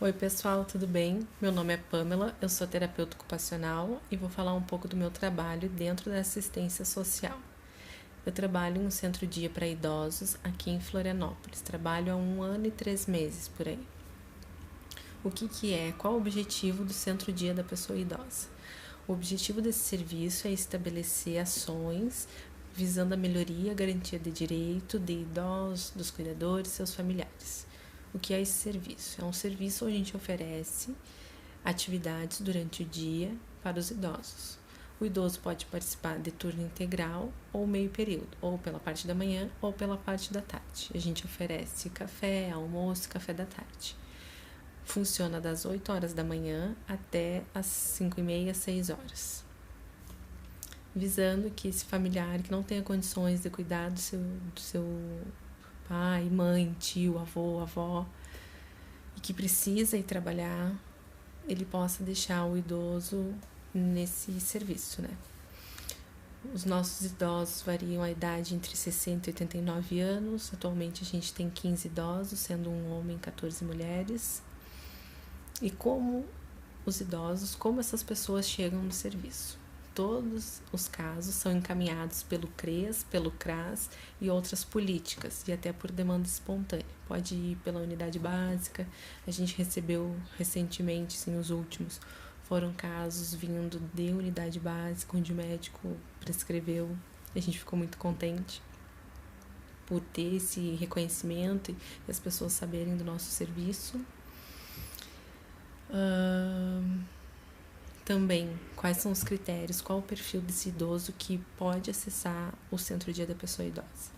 Oi, pessoal, tudo bem? Meu nome é Pamela, eu sou terapeuta ocupacional e vou falar um pouco do meu trabalho dentro da assistência social. Eu trabalho em um centro-dia para idosos aqui em Florianópolis. Trabalho há 1 ano e 3 meses por aí. O que é? Qual o objetivo do centro-dia da pessoa idosa? O objetivo desse serviço é estabelecer ações visando a melhoria e a garantia de direito de idosos, dos cuidadores e seus familiares. O que é esse serviço? É um serviço onde a gente oferece atividades durante o dia para os idosos. O idoso pode participar de turno integral ou meio período, ou pela parte da manhã ou pela parte da tarde. A gente oferece café, almoço, café da tarde. Funciona das 8 horas da manhã até as 5h30, 6 horas. Visando que esse familiar que não tenha condições de cuidar do seu pai, mãe, tio, avô, avó, e que precisa ir trabalhar, ele possa deixar o idoso nesse serviço, né? Os nossos idosos variam a idade entre 60 e 89 anos. Atualmente a gente tem 15 idosos, sendo um homem e 14 mulheres. E como os idosos, como essas pessoas chegam no serviço? Todos os casos são encaminhados pelo CREAS, pelo CRAS e outras políticas, e até por demanda espontânea. Pode ir pela unidade básica. A gente recebeu recentemente, sim, os últimos, foram casos vindo de unidade básica, onde o médico prescreveu. A gente ficou muito contente por ter esse reconhecimento e as pessoas saberem do nosso serviço. Também, quais são os critérios, qual o perfil desse idoso que pode acessar o centro-dia da pessoa idosa.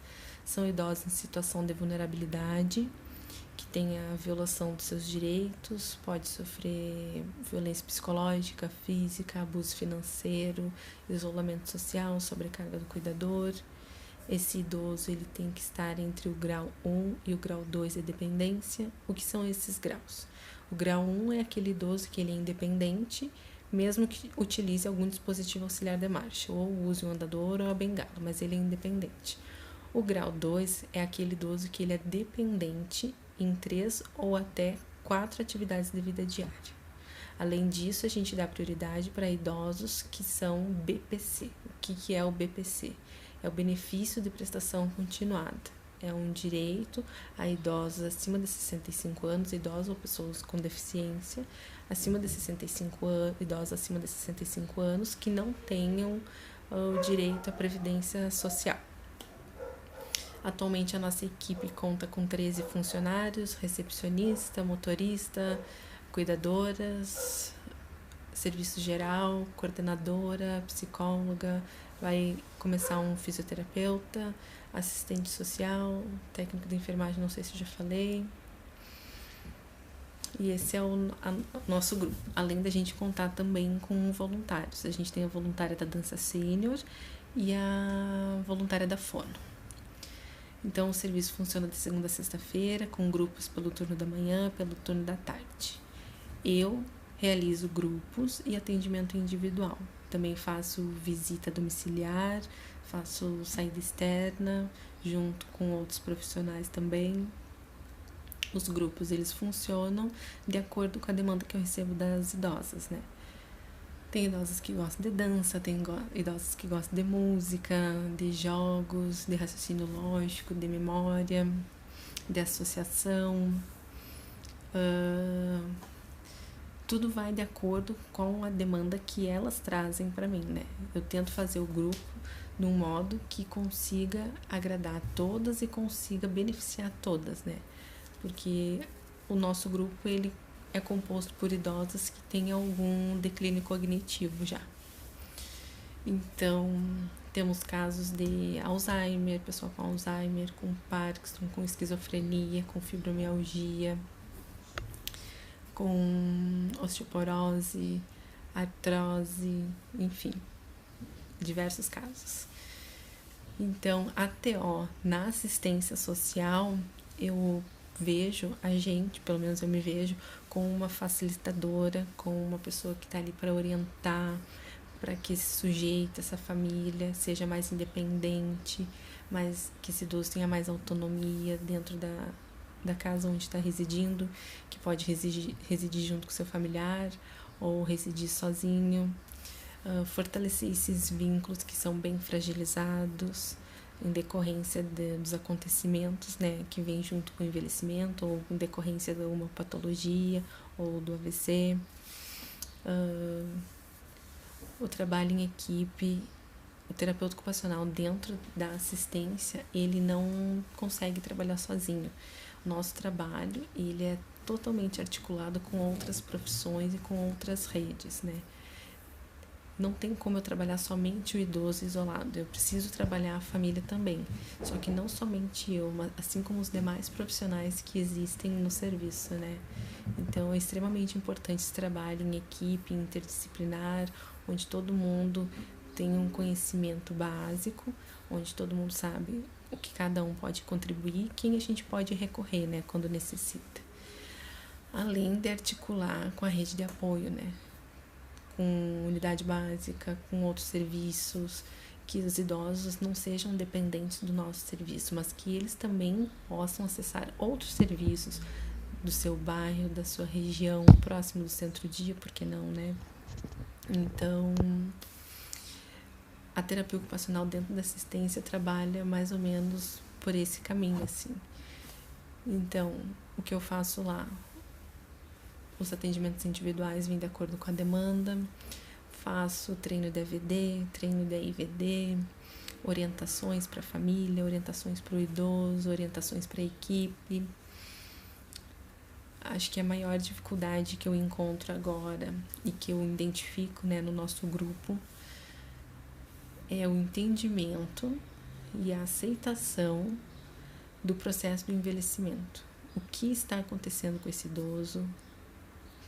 São idosos em situação de vulnerabilidade, que tem a violação dos seus direitos, pode sofrer violência psicológica, física, abuso financeiro, isolamento social, sobrecarga do cuidador. Esse idoso ele tem que estar entre o grau 1 e o grau 2 de dependência. O que são esses graus? O grau 1 é aquele idoso que ele é independente, mesmo que utilize algum dispositivo auxiliar de marcha, ou use um andador ou a bengala, mas ele é independente. O grau 2 é aquele idoso que ele é dependente em 3 ou até 4 atividades de vida diária. Além disso, a gente dá prioridade para idosos que são BPC. O que é o BPC? É o benefício de prestação continuada. É um direito a idosos acima de 65 anos, idosos ou pessoas com deficiência acima de 65 anos, idosos acima de 65 anos que não tenham o direito à previdência social. Atualmente a nossa equipe conta com 13 funcionários, recepcionista, motorista, cuidadoras, serviço geral, coordenadora, psicóloga, vai começar um fisioterapeuta, assistente social, técnico de enfermagem, não sei se eu já falei. E esse é o nosso grupo, além da gente contar também com voluntários. A gente tem a voluntária da dança sênior e a voluntária da fono. Então, o serviço funciona de segunda a sexta-feira, com grupos pelo turno da manhã, pelo turno da tarde. Eu realizo grupos e atendimento individual. Também faço visita domiciliar, faço saída externa, junto com outros profissionais também. Os grupos, eles funcionam de acordo com a demanda que eu recebo das idosas, né? Tem idosos que gostam de dança, tem idosos que gostam de música, de jogos, de raciocínio lógico, de memória, de associação. Tudo vai de acordo com a demanda que elas trazem para mim, né? Eu tento fazer o grupo de um modo que consiga agradar todas e consiga beneficiar todas, né? Porque o nosso grupo, ele é composto por idosos que têm algum declínio cognitivo já. Então, temos casos de Alzheimer, pessoa com Alzheimer, com Parkinson, com esquizofrenia, com fibromialgia, com osteoporose, artrose, enfim, diversos casos. Então, a TO na assistência social, eu vejo a gente, pelo menos eu me vejo, como uma facilitadora, como uma pessoa que está ali para orientar, para que esse sujeito, essa família, seja mais independente, mas que esse idoso tenha mais autonomia dentro da casa onde está residindo, que pode residir junto com seu familiar ou residir sozinho. Fortalecer esses vínculos que são bem fragilizados em decorrência dos acontecimentos, né, que vem junto com o envelhecimento ou em decorrência de uma patologia ou do AVC. O trabalho em equipe, o terapeuta ocupacional dentro da assistência, ele não consegue trabalhar sozinho. O nosso trabalho, ele é totalmente articulado com outras profissões e com outras redes, né? Não tem como eu trabalhar somente o idoso isolado, eu preciso trabalhar a família também. Só que não somente eu, mas assim como os demais profissionais que existem no serviço, né? Então é extremamente importante esse trabalho em equipe, interdisciplinar, onde todo mundo tem um conhecimento básico, onde todo mundo sabe o que cada um pode contribuir, quem a gente pode recorrer, né, quando necessita. Além de articular com a rede de apoio, né? Com unidade básica, com outros serviços, que os idosos não sejam dependentes do nosso serviço, mas que eles também possam acessar outros serviços do seu bairro, da sua região, próximo do centro-dia, por que não, né? Então, a terapia ocupacional dentro da assistência trabalha mais ou menos por esse caminho, assim. Então, o que eu faço lá? Os atendimentos individuais vêm de acordo com a demanda, faço treino de AVD, treino de IVD, orientações para a família, orientações para o idoso, orientações para a equipe. Acho que a maior dificuldade que eu encontro agora e que eu identifico, né, no nosso grupo é o entendimento e a aceitação do processo do envelhecimento. O que está acontecendo com esse idoso?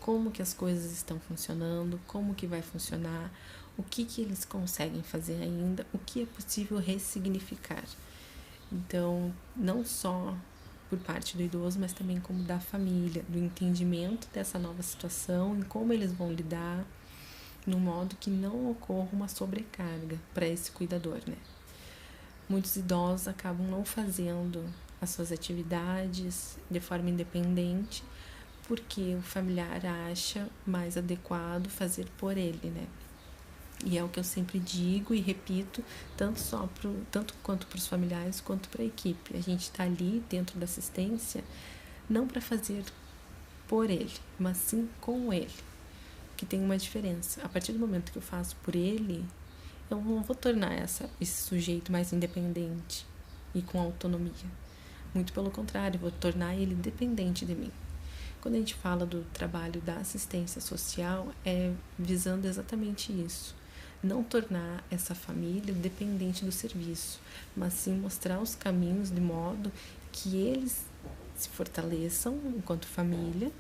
Como que as coisas estão funcionando, como que vai funcionar, o que eles conseguem fazer ainda, o que é possível ressignificar. Então, não só por parte do idoso, mas também como da família, do entendimento dessa nova situação e como eles vão lidar, no modo que não ocorra uma sobrecarga para esse cuidador, né? Muitos idosos acabam não fazendo as suas atividades de forma independente, porque o familiar acha mais adequado fazer por ele, né? E é o que eu sempre digo e repito, tanto quanto para os familiares quanto para a equipe. A gente está ali dentro da assistência não para fazer por ele, mas sim com ele, que tem uma diferença. A partir do momento que eu faço por ele, eu não vou tornar esse sujeito mais independente e com autonomia. Muito pelo contrário, vou tornar ele dependente de mim. Quando a gente fala do trabalho da assistência social, é visando exatamente isso. Não tornar essa família dependente do serviço, mas sim mostrar os caminhos de modo que eles se fortaleçam enquanto família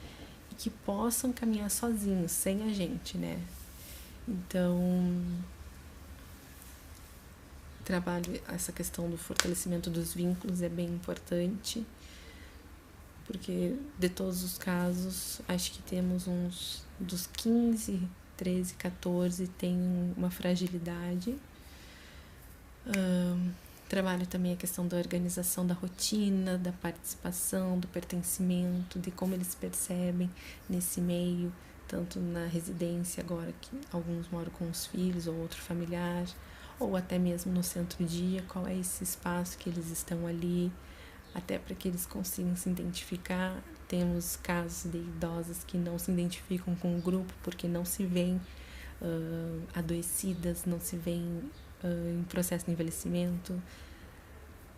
e que possam caminhar sozinhos, sem a gente, né? Então, trabalho essa questão do fortalecimento dos vínculos é bem importante, porque de todos os casos, acho que temos uns dos 15, 13, 14 tem uma fragilidade. Trabalho também a questão da organização da rotina, da participação, do pertencimento, de como eles percebem nesse meio, tanto na residência agora, que alguns moram com os filhos ou outro familiar, ou até mesmo no centro-dia, qual é esse espaço que eles estão ali, até para que eles consigam se identificar. Temos casos de idosas que não se identificam com o grupo porque não se veem adoecidas, não se veem em processo de envelhecimento,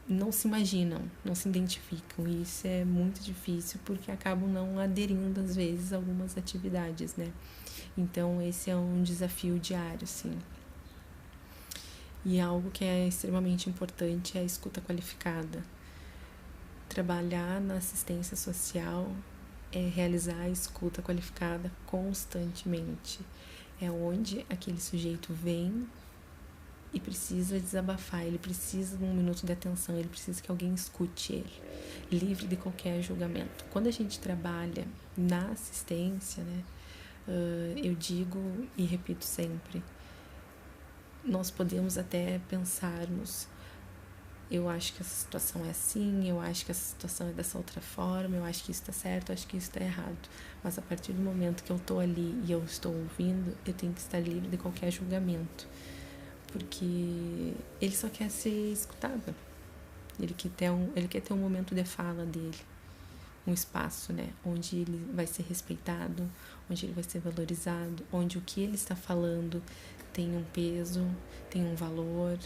não se imaginam, não se identificam, e isso é muito difícil porque acabam não aderindo às vezes a algumas atividades, né? Então esse é um desafio diário, sim. E algo que é extremamente importante é a escuta qualificada. Trabalhar na assistência social é realizar a escuta qualificada constantemente. É onde aquele sujeito vem e precisa desabafar, ele precisa de um minuto de atenção, ele precisa que alguém escute ele, livre de qualquer julgamento. Quando a gente trabalha na assistência, né, eu digo e repito sempre, nós podemos até pensarmos eu acho que essa situação é assim, eu acho que essa situação é dessa outra forma, eu acho que isso está certo, eu acho que isso está errado. Mas a partir do momento que eu estou ali e eu estou ouvindo, eu tenho que estar livre de qualquer julgamento. Porque ele só quer ser escutado. Ele quer ter um momento de fala dele, um espaço, né, onde ele vai ser respeitado, onde ele vai ser valorizado, onde o que ele está falando tem um peso, tem um valor.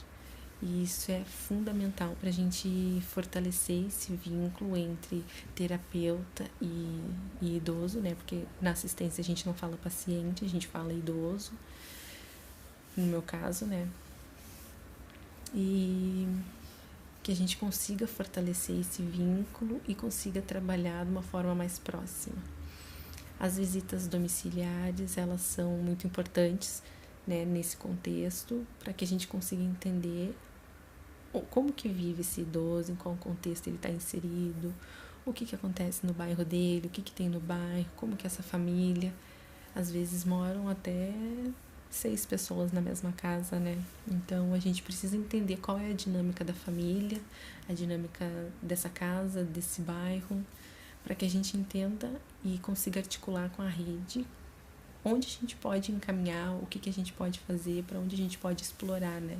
E isso é fundamental para a gente fortalecer esse vínculo entre terapeuta e idoso, né? Porque na assistência a gente não fala paciente, a gente fala idoso, no meu caso, né? E que a gente consiga fortalecer esse vínculo e consiga trabalhar de uma forma mais próxima. As visitas domiciliares, elas são muito importantes, né, nesse contexto, para que a gente consiga entender como que vive esse idoso, em qual contexto ele está inserido, o que acontece no bairro dele, o que tem no bairro, como que essa família, às vezes moram até 6 pessoas na mesma casa, né? Então a gente precisa entender qual é a dinâmica da família, a dinâmica dessa casa, desse bairro, para que a gente entenda e consiga articular com a rede onde a gente pode encaminhar, o que a gente pode fazer, para onde a gente pode explorar, né?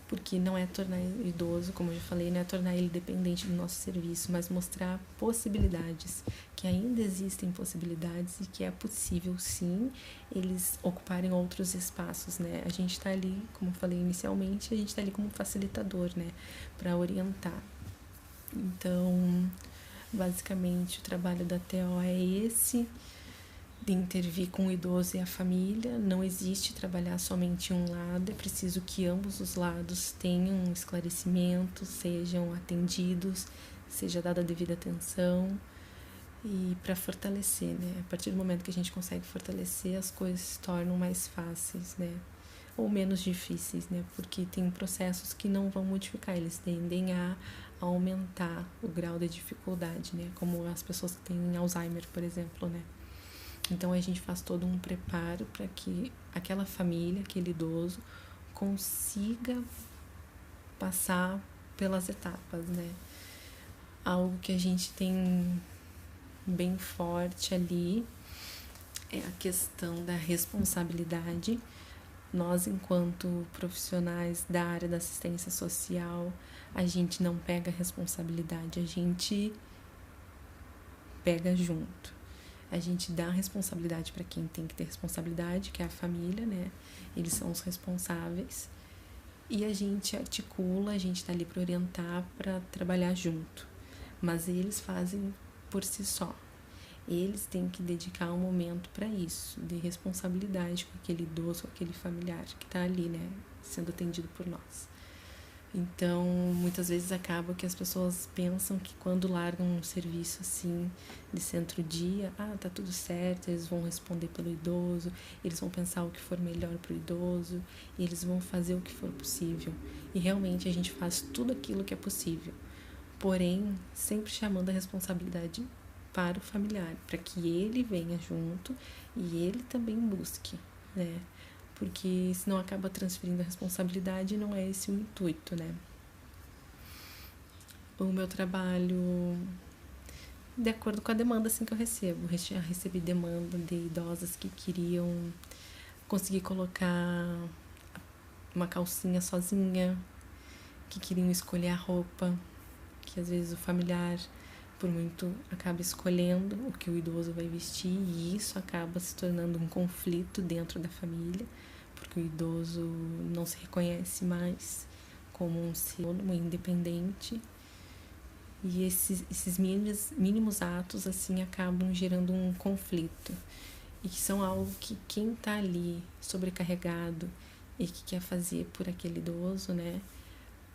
Porque não é tornar o idoso, como eu já falei, não é tornar ele dependente do nosso serviço, mas mostrar possibilidades, que ainda existem possibilidades e que é possível, sim, eles ocuparem outros espaços, né? A gente está ali, como eu falei inicialmente, a gente está ali como facilitador, né? Para orientar. Então, basicamente, o trabalho da TO é esse, de intervir com o idoso e a família. Não existe trabalhar somente um lado, é preciso que ambos os lados tenham um esclarecimento, sejam atendidos, seja dada a devida atenção, e para fortalecer, né? A partir do momento que a gente consegue fortalecer, as coisas se tornam mais fáceis, né? Ou menos difíceis, né? Porque tem processos que não vão modificar, eles tendem a aumentar o grau de dificuldade, né? Como as pessoas que têm Alzheimer, por exemplo, né? Então a gente faz todo um preparo para que aquela família, aquele idoso, consiga passar pelas etapas, né? Algo que a gente tem bem forte ali é a questão da responsabilidade. Nós, enquanto profissionais da área da assistência social, a gente não pega responsabilidade, a gente pega junto. A gente dá responsabilidade para quem tem que ter responsabilidade, que é a família, né? Eles são os responsáveis. E a gente articula, a gente está ali para orientar, para trabalhar junto. Mas eles fazem por si só. Eles têm que dedicar um momento para isso, de responsabilidade com aquele idoso, com aquele familiar que está ali, né? Sendo atendido por nós. Então, muitas vezes acaba que as pessoas pensam que quando largam um serviço assim de centro-dia, tá tudo certo, eles vão responder pelo idoso, eles vão pensar o que for melhor para o idoso, e eles vão fazer o que for possível. E realmente a gente faz tudo aquilo que é possível, porém sempre chamando a responsabilidade para o familiar, para que ele venha junto e ele também busque, né? Porque senão acaba transferindo a responsabilidade e não é esse o intuito, né? O meu trabalho, de acordo com a demanda assim que eu recebo. Já recebi demanda de idosas que queriam conseguir colocar uma calcinha sozinha, que queriam escolher a roupa, que às vezes o familiar, por muito, acaba escolhendo o que o idoso vai vestir, e isso acaba se tornando um conflito dentro da família, porque o idoso não se reconhece mais como um ser autônomo, independente, e esses mínimos atos assim acabam gerando um conflito, e que são algo que quem está ali sobrecarregado e que quer fazer por aquele idoso, né,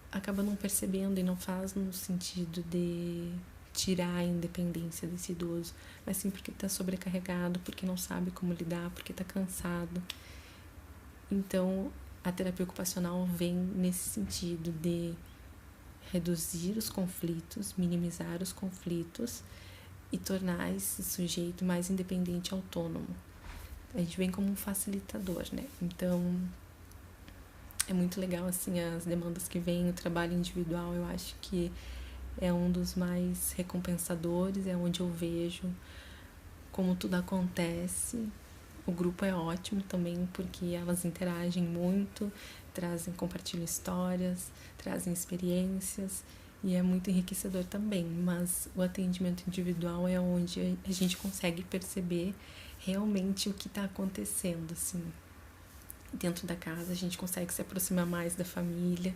acaba não percebendo, e não faz no sentido de tirar a independência desse idoso, mas sim porque está sobrecarregado, porque não sabe como lidar, porque está cansado. Então, a terapia ocupacional vem nesse sentido de reduzir os conflitos, minimizar os conflitos e tornar esse sujeito mais independente e autônomo. A gente vem como um facilitador, né? Então, É muito legal, assim, as demandas que vêm, o trabalho individual, eu acho que é um dos mais recompensadores, é onde eu vejo como tudo acontece. O grupo é ótimo também, porque elas interagem muito, compartilham histórias, trazem experiências, e é muito enriquecedor também. Mas o atendimento individual é onde a gente consegue perceber realmente o que está acontecendo, assim. Dentro da casa a gente consegue se aproximar mais da família.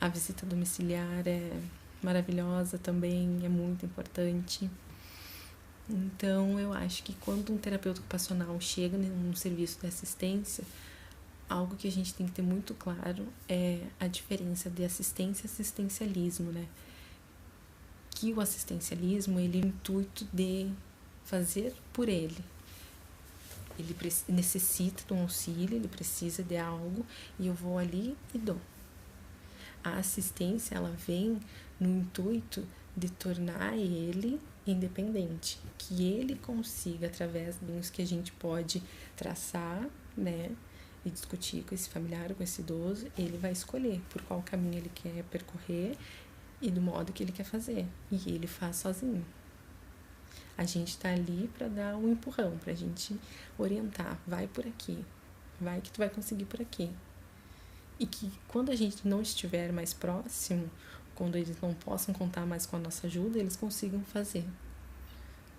A visita domiciliar é maravilhosa também, é muito importante. Então, eu acho que quando um terapeuta ocupacional chega num serviço de assistência, algo que a gente tem que ter muito claro é a diferença de assistência e assistencialismo, né? Que o assistencialismo, ele é o intuito de fazer por ele. Ele necessita de um auxílio, ele precisa de algo, e eu vou ali e dou. A assistência, ela vem no intuito de tornar ele independente, que ele consiga, através dos que a gente pode traçar, né, e discutir com esse familiar, com esse idoso, ele vai escolher por qual caminho ele quer percorrer e do modo que ele quer fazer, e ele faz sozinho. A gente está ali para dar um empurrão, para a gente orientar, vai por aqui, vai que tu vai conseguir por aqui. E que quando a gente não estiver mais próximo, quando eles não possam contar mais com a nossa ajuda, eles consigam fazer.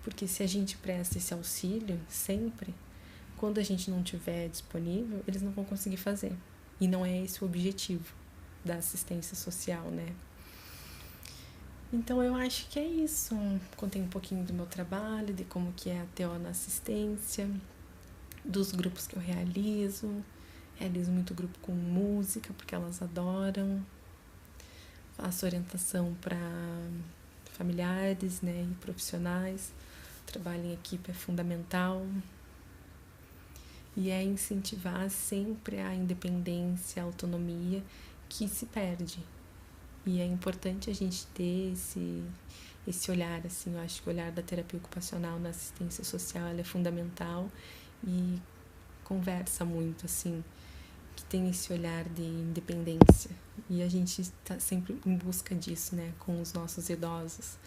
Porque se a gente presta esse auxílio sempre, quando a gente não estiver disponível, eles não vão conseguir fazer. E não é esse o objetivo da assistência social, né? Então eu acho que é isso. Contei um pouquinho do meu trabalho, de como que é a TO na assistência, dos grupos que eu realizo. Realizo muito grupo com música, porque elas adoram. Faço orientação para familiares, né, e profissionais. O trabalho em equipe é fundamental. E é incentivar sempre a independência, a autonomia que se perde. E é importante a gente ter esse olhar, assim, eu acho que o olhar da terapia ocupacional na assistência social ela é fundamental e conversa muito, assim, que tem esse olhar de independência. E a gente está sempre em busca disso, né, com os nossos idosos.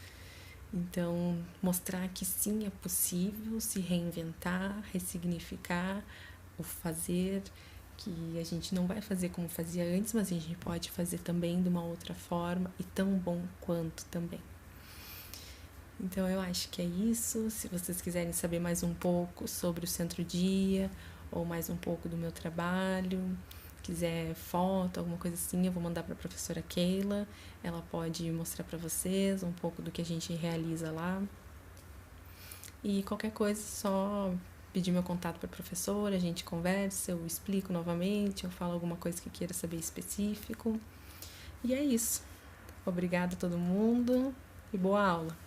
Então, mostrar que sim, é possível se reinventar, ressignificar o fazer, que a gente não vai fazer como fazia antes, mas a gente pode fazer também de uma outra forma e tão bom quanto também. Então, eu acho que é isso. Se vocês quiserem saber mais um pouco sobre o Centro-Dia ou mais um pouco do meu trabalho, quiser foto, alguma coisa assim, eu vou mandar para a professora Keila. Ela pode mostrar para vocês um pouco do que a gente realiza lá. E qualquer coisa, só pedir meu contato para a professora, a gente conversa, eu explico novamente, eu falo alguma coisa que queira saber específico. E é isso. Obrigada a todo mundo e boa aula!